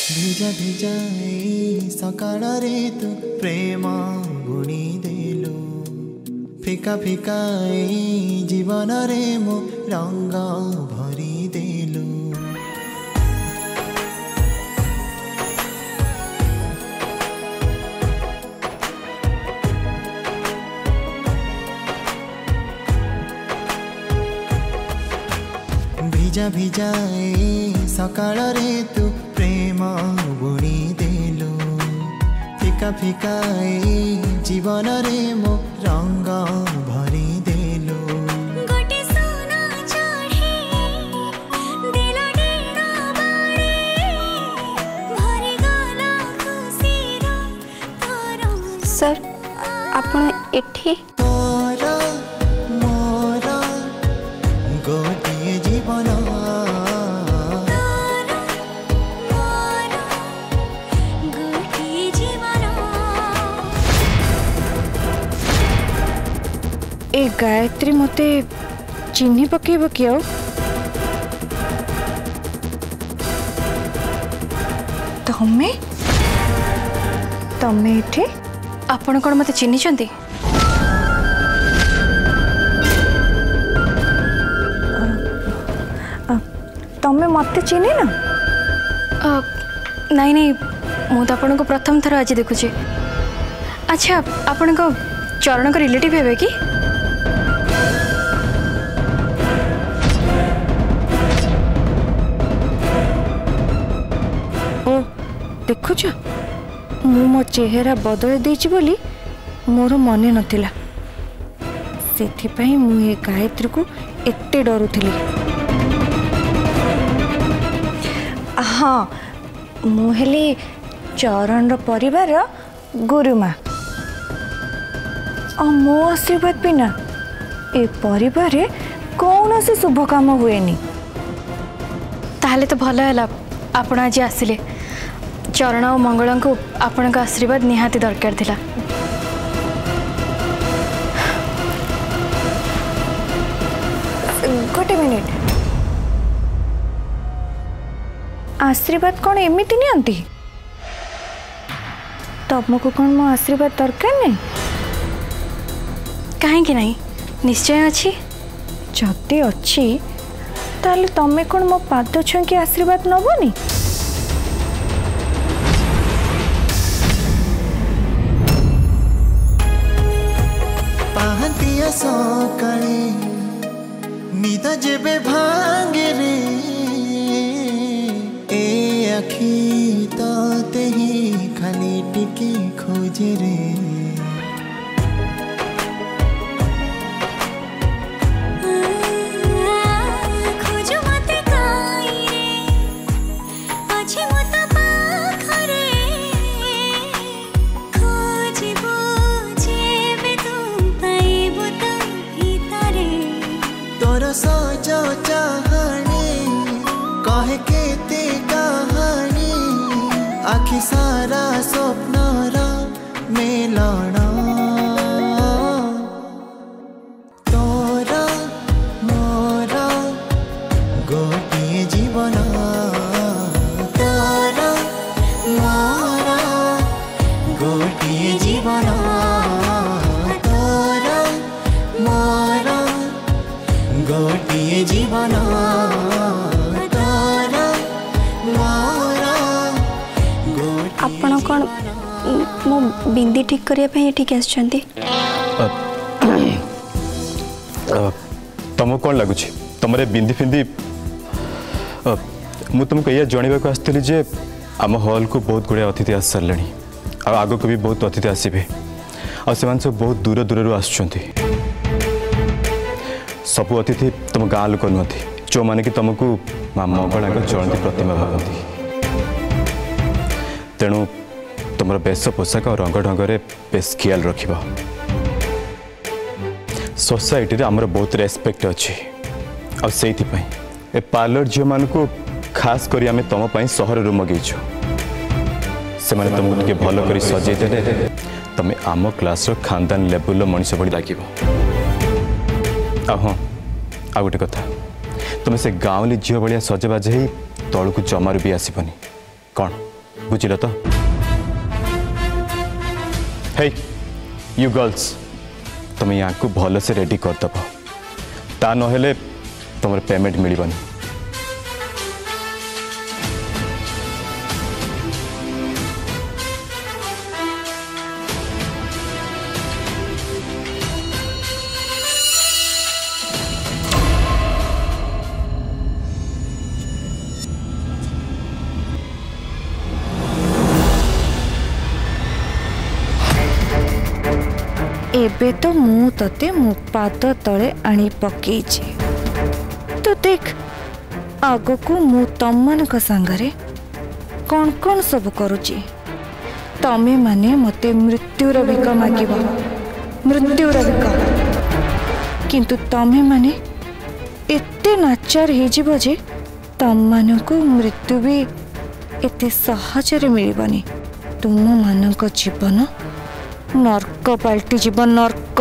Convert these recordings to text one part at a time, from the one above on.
भिजा भिजा सकाळ रे तू प्रेम बुणी देलु फिका फिका जीवन रे मो रंग भरी देलु भिजा भिजा सकाळ रे तू प्रेम बुणी देलु फिका फिका जीवन रे मो रंग भरी देलु गोटे सोना चढ़े दिल डेरा बाड़े भरी गला खुशीर तोर सर आपण एठी तोर मोर गोटे जीवन ए गायत्री मते चिन्ह पकेब कि तमे तमे एठे आपण कौन मते चिन्ह चंती तमे मते चिन्ह ना नहीं नहीं मु तो आपन को प्रथम थर आज देखुची। अच्छा आपण को चरण को रिलेटिव हेबे कि ओ देखुछ मु मो चेहरा बदल देछि बोली मोर मने नथिला सेथिपई मु ए गायत्री को एते डरुथिली। हाँ मु हेली चरण रो परिवार गुरुमा और मो आशीर्वाद बिना ए परिवार कौन से शुभ काम हुएनी। ताहले तो भल है आपण आज आसिले चरण और मंगल को आपण का आशीर्वाद निहाती दरकार थिला। गोटे मिनिट आशीर्वाद कौन एमती नियंती तुमको कौन मो आशीर्वाद दरकार नहीं कहीं नहीं निश्चय अच्छी जदि अच्छी ताले तमे कौन मो पाद छुई आशीर्वाद नबनी पाहतिया सकाळे निद जेबे भांगे रे ए आखी ते ही खाली टिके खोजे रे सजो चाहनी कहे केते कहानी आखि सारा स्वप्नर मेलण तोर मोर गोटे जीवन तोर मोर गोटे जीवन तोर मोर गोटे जीवन आपण कौन मो बिंदी ठीक करिया पे ठीक आछंती तुमको कौन लगुच तुम बिंदी फिंदी मु तुमको या जनवा को आसती जे आम हॉल को बहुत गुड़े अतिथि आस सारे आग को भी बहुत अतिथि आसबे आ सब बहुत दूर दूर आसुंच सबु अतिथि तुम गाँ लोक नुहति जो मैंने कि तुमको माँ मंगला चलती प्रतिमा भावती तेणु तुम बेश पोशाक और रंग ढंग बेस ख्याल रख सोसाइटी आमर बहुत रेस्पेक्ट अच्छी ए पार्लर झील मान को खास करी आमे तुम सहर रू मगेचु से माने तुमको टे भल कर सजे तुम आम क्लास खानदान लेवल मनीष भली लगे। हाँ आ गोटे कथा तुम से गाँवली झील भाया सजबाज ही तलू जमार भी आसबनी कौन बुझिल तो? हे यू गर्ल्स तुम यहाँ को भल से रेडी करदब ता नहेले तुम पेमेंट मिलबनी। एबे तो मु तते मो पाद तले आनी पकेइछि तो देख आग को मु तमनक संगरे कौन कौन सब करुछि। तमे माने मते मृत्युर भिक मागिब मृत्युर भिक किंतु तमे माने एते नाचार हे जिवो जे तम मानको मृत्यु भी एते सहजरे मिलिबनी। तुम मानक जीवन नर्क पाल्टी जीवन नर्क।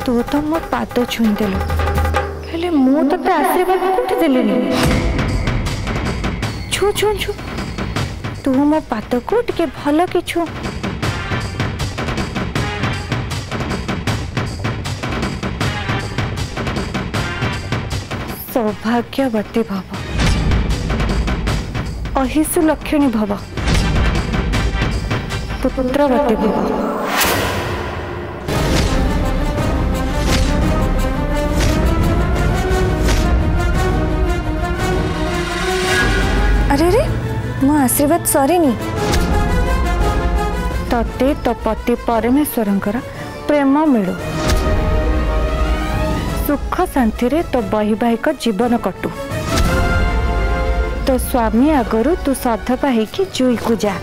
तू तो मो पाद छुईदेलु हेले मु तते आशीर्वाद कोठी देलिनी। छु छु छु तू मो पाद को टिके भल कि छु। सौभाग्यवती भव अहिषु लक्षणी भव पुत्रवती भव। अरे रे मो आशीर्वाद सरीनी तते तो पति परमेश्वरंकर प्रेम मिलू सुख शांति रे तो वैवाहिक जीवन कटू तो स्वामी आगरू तू सधपा होगी जुई को जा।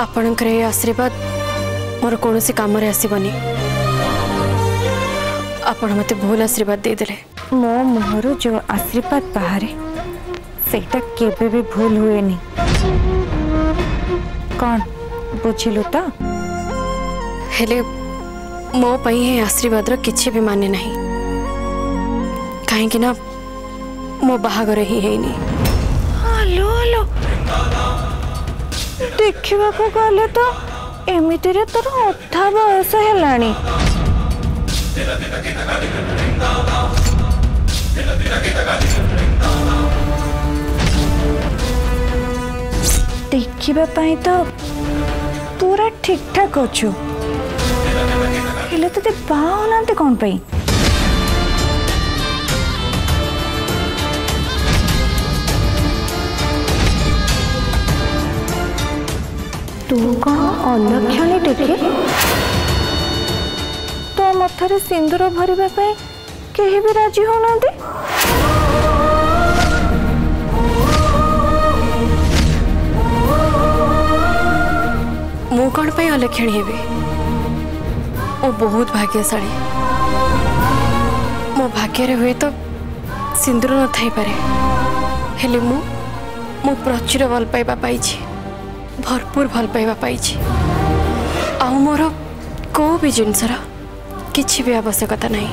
आपणकर ये आशीर्वाद मोर कौन सी काम रे आसीबनी। आपण मते भूल आशीर्वाद दे देले। मो मुहरु जो आशीर्वाद बाहरे सेटा केबे भी भूल हुए नहीं। कौन बुझिलु तो? हेले मो पई हे आशीर्वाद रो किछि भी माने नहीं कहीं ना मो बाहागर ही हेनी। हेलो हेलो देखिबा को गले तो एमिति रे तोर अथा बयस हेलानी। देखिबा पाई तो पूरा ठीक ठाक अच्छु हेले तो ते बाहो नांते कौन पाई? तू कौन अलक्षणी टेके तो मथरे सिंदूर भरिबा पाई केही भी राजी हो नांते। मु कौन पाई अलक्षणी हेबी? ओ बहुत भाग्यशाली। मो भाग्य हुए तो सिंदूर न थाई पारे हेले मु प्रचुर भल पाइबा पाइछि भरपूर भल पाइबा पाइछि। आ मोर को भी जिनसर किछि भी आवश्यकता नहीं।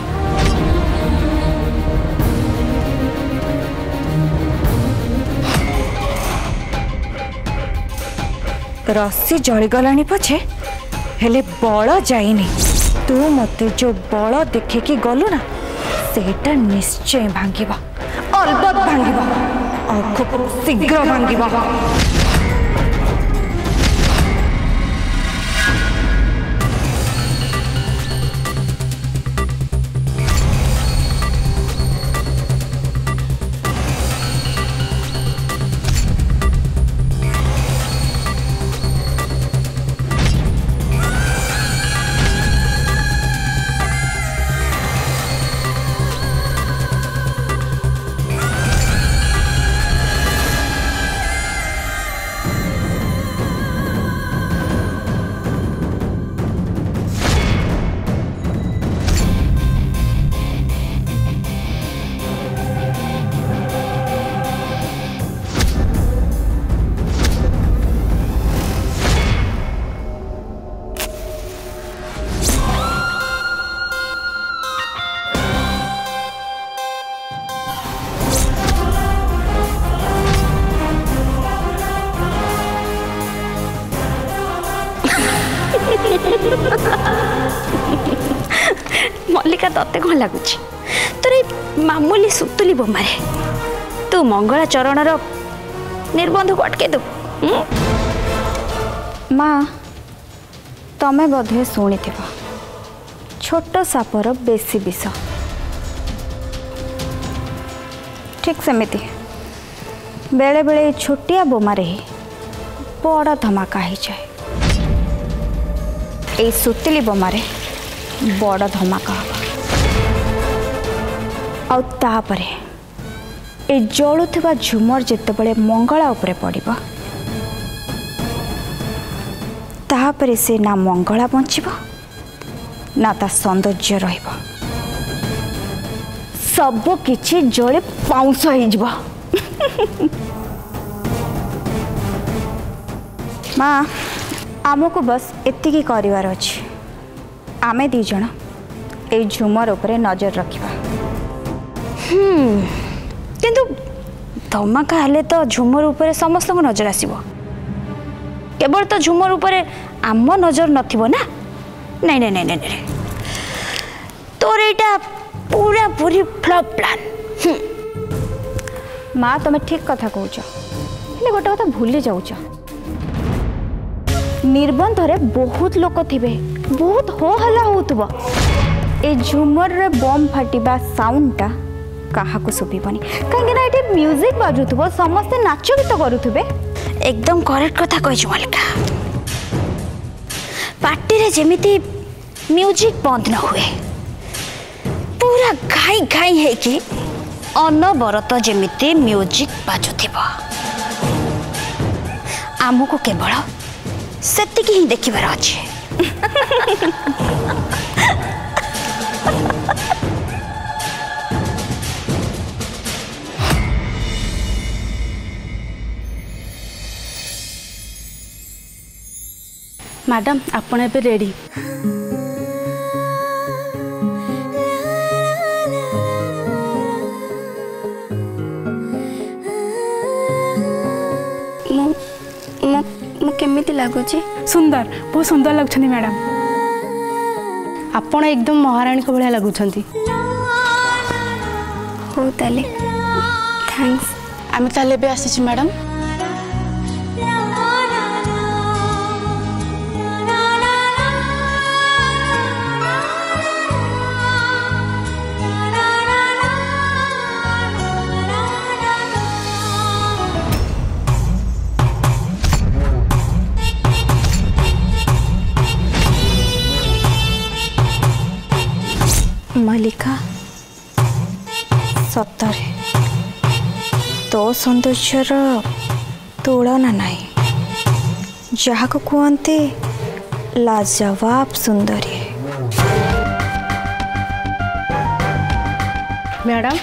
रस्सी जलीगलानी पछे हेले बल जाइनी। तू मते जो बल देखे कि गलु ना सेटा निश्चय भांगिबा अलबत भांगिबा और खूब शीघ्र भांगिबा। मल्लिका तते कौन लगुच तोर मामूली सुतुली बोमारे तू मंगला चरणर निर्बंध को अटके दो। माँ तमे बोधे शुणी छोट सापर बेसी विष ठीक सेमिति बेले बेले छोटिया बोमारे ही बड़ धमाका हो जाए। ए सुतिली बोमारे बड़ धमाका हम आउे ए जलुवा झुमर जितेबले मंगला उपरे पड़िबो तापरे से ना मंगला बंचिबो ना ता सौंदर्य रहिबो सब किछि जले पाउंस हो जिवो। माँ आमको बस एतिकी करिवार अछि आमे दी जण ए झुमर उपरे नजर रखिबा। किंतु धमाका हेले तो झुमर उपरे समस्त को नजर आसीबो केवल तो झुमर उपरे आम नजर नथिबो ना। नहीं नहीं नहीं नहीं तोर एटा पूरा पूरी फ्लॉप प्लान। माँ तुम ठीक कथा कहूच हेले गोटे कथा भूली जाऊच निबंध रे बहुत लोक थिबे बहुत हो हल्ला होउतबो ए झुमर रे बम फाटिबा साउंडटा कहा को सुबीबनी कहीं ये म्यूजिक बाजुथबो समस्ते नाच गीत करुथबे। एकदम करेक्ट कथा कहिछ मल्लिका पार्टी रे जेमिति म्यूजिक बंद न हुए पूरा घाई घाई है कि अनबरत जेमिति म्यूजिक बाजुथिबो आमको केवल सेतिकी ही देखिबार अछि। मैडम आपण एबे रेडी केमिति लागुची सुंदर बहुत सुंदर लगछनी मैडम आपण एकदम महारानी को भलिया लगुछंती। हो ताले थैंक्स आमे ताले बे आसीची मैडम। मल्लिका सतरे तो सौंदर्यर तुलना नहीं जहाँ को कहते लाजवाब सुंदरी। मैडम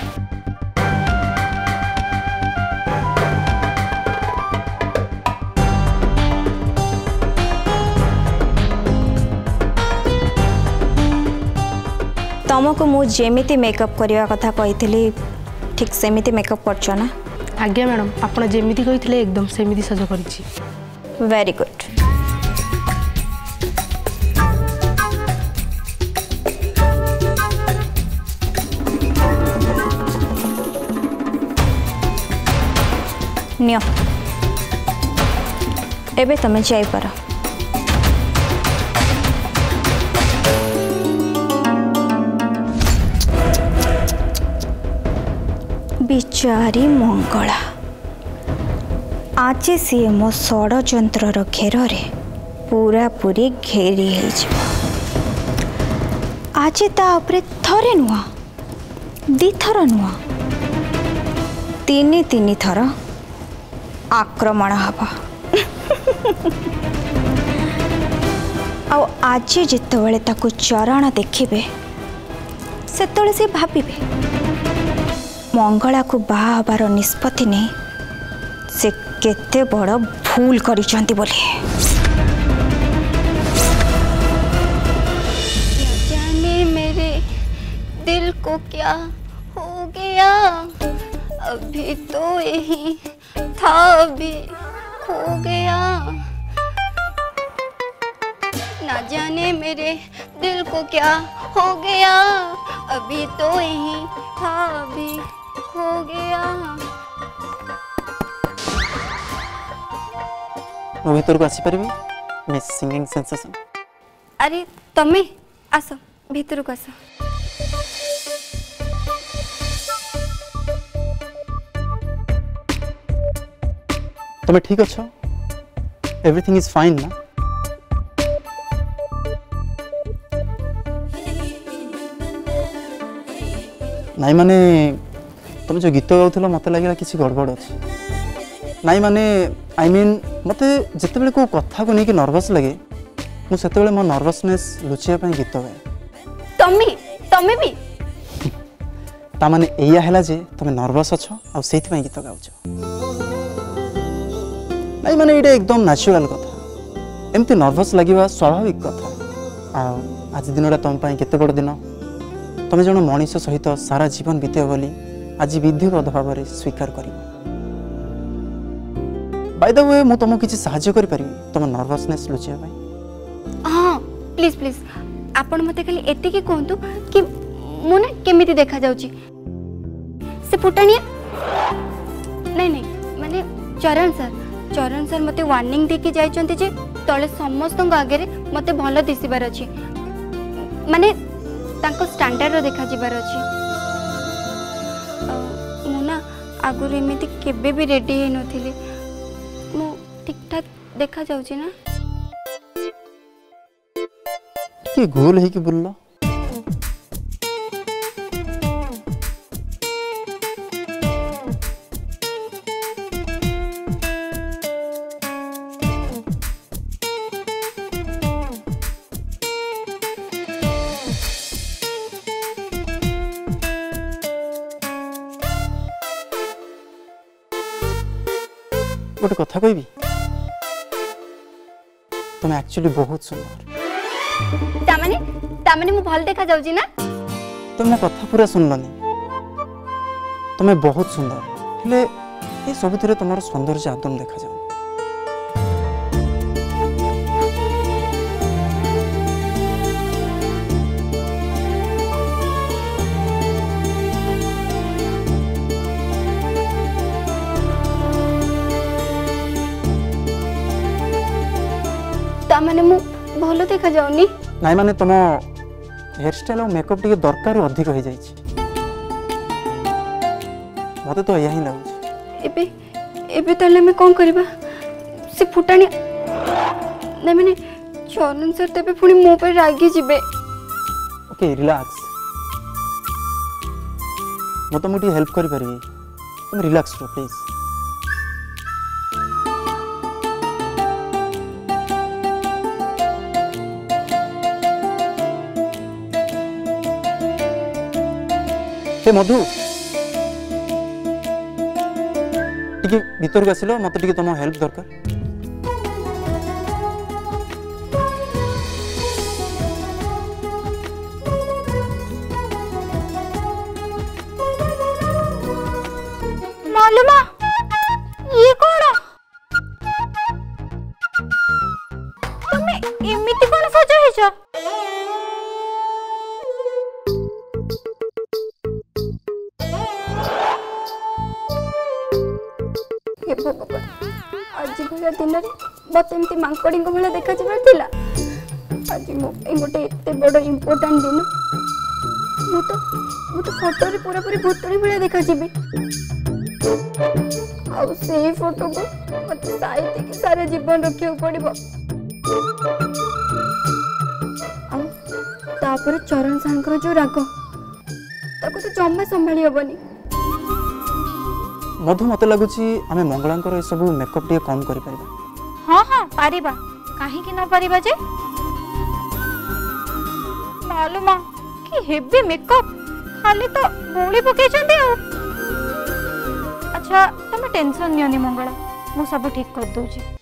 तुमको मु जेमिति मेकअप करने कथा कही ठीक सेमिति मेकअप करछ ना। आज्ञा मैडम आपण जेमिति कही एकदम सेमिति सज करिछि। Very good. नियो एबे तमे जाई पार। बिचारी मंगला आज सी मो षड्यंत्र घेर पूरा पूरी घेरी आज तापरे थरे नुआ दिथर नुआ तीन तीन थर आक्रमण हवा। आज जितेबले ताकू चरण देखिबे सेतले से भाबिबे मंगला को बाहा हबार निष्पत्ति नहीं से केते बड़ भूल करिसंती बोली। जाने मेरे दिल को क्या हो गया अभी तो यही था अभी खो गया ना जाने मेरे दिल को क्या हो गया अभी तो यही था अभी हो गया। मो भीतर को आसीपारि मिस सिंगिंग सेंसेशन। अरे तमे आस भीतर को आस। तुम्हें ठीक अच्छो? एवरीथिंग इज फाइन ना? नाई माने तुम जो गीत गाउथिलो मते लगिला किसी गड़बड़ अछि। नाई माने आई मीन मते जते बेले को कथा को नहीं कि नर्वस लगे मु सेते बेले मो नर्वसनेस लुचिया पई गीत गाए। तमे भी ता माने एया हैला जे तुम नर्वस अछो आ सेति पई गीत गाउछो। नाई माने इडे एकदम नेचुरल कथा। एमती नर्वस लगिवा स्वाभाविक कथा। आ आज दिनटा तुम पई केते बड़ दिन। तुम जन मनीष सहित सारा जीवन बीते बोली आज विधिवत भाव में स्वीकार कर। बाय द वे मु तुमको किसी साहाय्य करि परिबी तुम नर्वसनेस लुचिया भाई? हाँ प्लीज प्लीज आपण मते खाली एति की कहतु कि मु ना केमिति देखा जाउची से फुटानिया। नहीं नहीं माने चरण सर मते वार्निंग देके जाइचंती जे तळे समस्त आगे रे मते भलो दिसिबार अछि। माने तांको स्टैंडर्ड देखा जिबार अछि। मुना आगुर एमिति केबे भी रेडी हे नथिले। मु ठीक ठाक देखा जाउची ना? कि गोल है कि बुल्ला गोटे कथा कहबी तुम एक्चुअली बहुत सुंदर। तामाने मु भल देखा जाउची ना? तुम मो कथा पूरा सुनलनी। तुम्हें बहुत सुंदर हेले ये सबुथिरे तुमर सौंदर्य आदम देखा जाउ। तामाने मु भलो देखा जाउनी? नाई माने तुम हेयर स्टाइल और मेकअप टिके दरकार अधिक हो जाइछि। मते तो यही लागुछि। एबे तले में कोन करबा? से फुटानी नै माने चरण सर तबे पुनी मो पर रागी जिबे। Okay relax. मो तो मुटी हेल्प करि परिबी। तुम रिलैक्स रो प्लीज। हे मधु टिके भीतर को आसिलो मते टिके तुम हेल्प दरकार। मालूमा ये कोन? तुमे एमिति कोन सजा हेछ? आज भलिया दिन मत एमती मांकड़ी भाई देखा जाबार आज गोटे एत बड़ इम्पोर्टाट दिन मुझे फोटो रे पूरा पूरी भूतड़ी भाई देखा जी से फोटो को मत साइड सारा जीवन रखा पड़ो। तापर चरण सार जो राग ताको तो जमा संभाली हेनी। मधु मते लगुची आमे मंगलांकर ए सब मेकअप टिके कम करि परिबा। हाँ हाँ पारिबा काहे कि न पारिबा जे मालूम कि हेवी मेकअप खाली तो बोली पके चंदे। अच्छा तुम टेंशन नियोनी मंगला मु सब ठीक कर दूची।